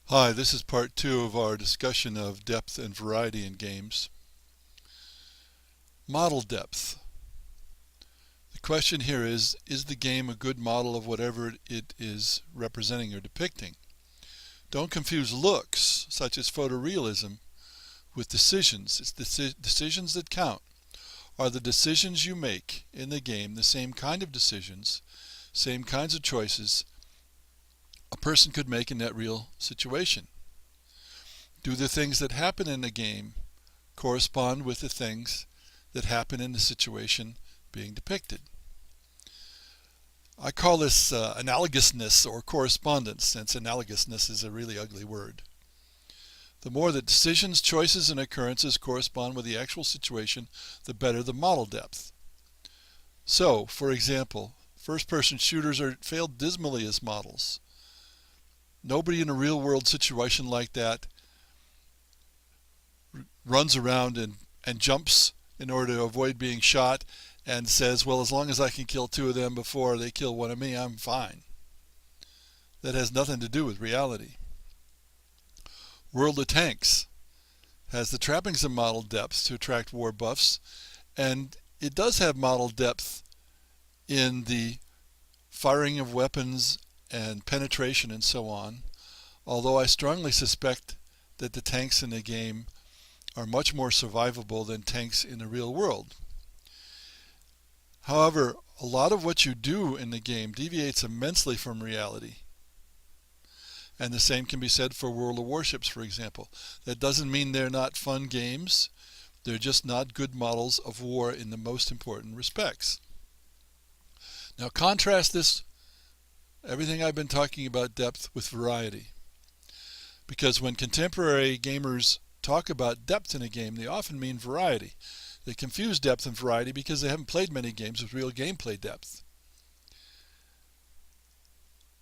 Hi, this is part two of our discussion of depth and variety in games. Model depth. The question here is the game a good model of whatever it is representing or depicting? Don't confuse looks, such as photorealism, with decisions. It's the decisions that count. Are the decisions you make in the game the same kind of decisions, same kinds of choices a person could make in that real situation? Do the things that happen in the game correspond with the things that happen in the situation being depicted? I call this analogousness or correspondence, since analogousness is a really ugly word. The more that decisions, choices, and occurrences correspond with the actual situation, the better the model depth. So, for example, first-person shooters are failed dismally as models. Nobody in a real-world situation like that runs around and jumps in order to avoid being shot and says, well, as long as I can kill two of them before they kill one of me, I'm fine. That has nothing to do with reality. World of Tanks has the trappings of model depth to attract war buffs, and it does have model depth in the firing of weapons and penetration and so on, although I strongly suspect that the tanks in the game are much more survivable than tanks in the real world. However, a lot of what you do in the game deviates immensely from reality. And the same can be said for World of Warships, for example. That doesn't mean they're not fun games. They're just not good models of war in the most important respects. Now contrast this, everything I've been talking about depth, with variety. Because when contemporary gamers talk about depth in a game, they often mean variety. They confuse depth and variety because they haven't played many games with real gameplay depth.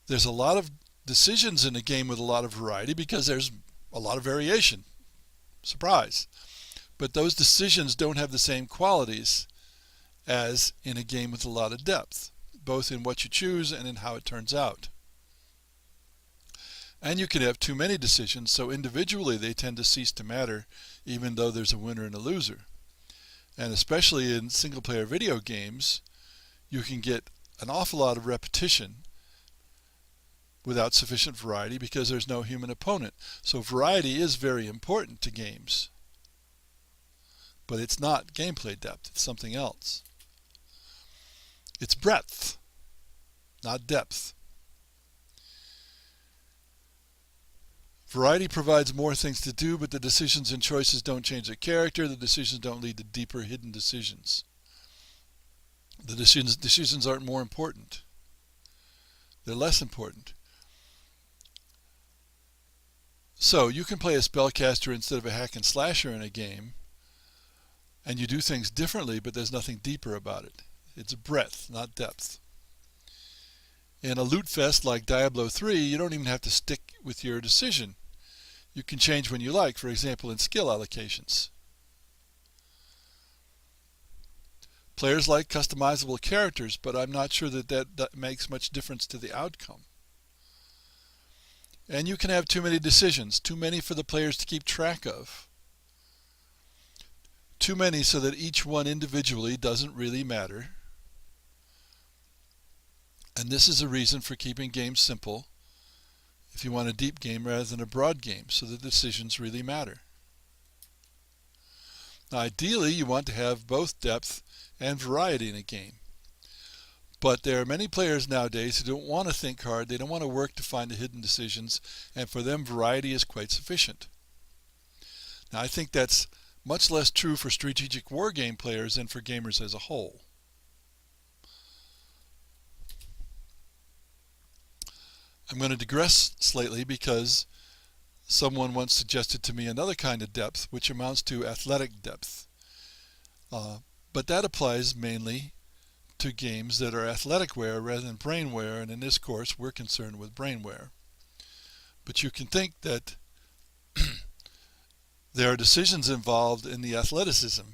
There's a lot of decisions in a game with a lot of variety because there's a lot of variation. Surprise. But those decisions don't have the same qualities as in a game with a lot of depth, both in what you choose and in how it turns out. And you can have too many decisions, so individually they tend to cease to matter, even though there's a winner and a loser. And especially in single-player video games, you can get an awful lot of repetition without sufficient variety because there's no human opponent. So variety is very important to games. But it's not gameplay depth, it's something else. It's breadth, not depth. Variety provides more things to do, but the decisions and choices don't change the character. The decisions don't lead to deeper hidden decisions. The decisions aren't more important. They're less important. So you can play a spellcaster instead of a hack and slasher in a game, and you do things differently, but there's nothing deeper about it. It's breadth, not depth. In a loot fest like Diablo 3, you don't even have to stick with your decision. You can change when you like, for example, in skill allocations. Players like customizable characters, but I'm not sure that makes much difference to the outcome. And you can have too many decisions, too many for the players to keep track of. Too many so that each one individually doesn't really matter. And this is a reason for keeping games simple if you want a deep game rather than a broad game, so that decisions really matter. Now, ideally, you want to have both depth and variety in a game. But there are many players nowadays who don't want to think hard, they don't want to work to find the hidden decisions, and for them variety is quite sufficient. Now, I think that's much less true for strategic war game players than for gamers as a whole. I'm going to digress slightly because someone once suggested to me another kind of depth, which amounts to athletic depth. But that applies mainly to games that are athleticware rather than brainware, and in this course we're concerned with brainware. But you can think that there are decisions involved in the athleticism.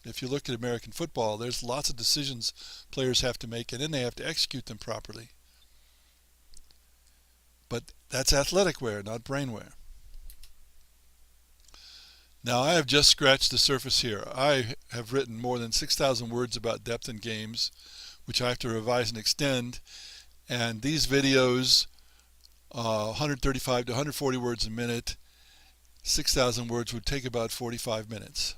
If you look at American football, there's lots of decisions players have to make, and then they have to execute them properly. But that's athletic wear, not brain wear. Now, I have just scratched the surface here. I have written more than 6,000 words about depth in games, which I have to revise and extend. And these videos, 135 to 140 words a minute, 6,000 words would take about 45 minutes.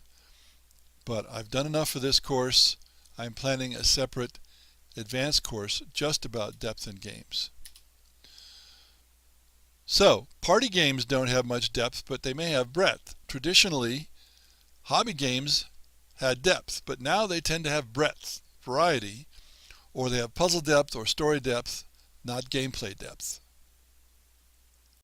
But I've done enough for this course. I'm planning a separate advanced course just about depth in games. So, party games don't have much depth, but they may have breadth. Traditionally, hobby games had depth, but now they tend to have breadth, variety, or they have puzzle depth or story depth, not gameplay depth.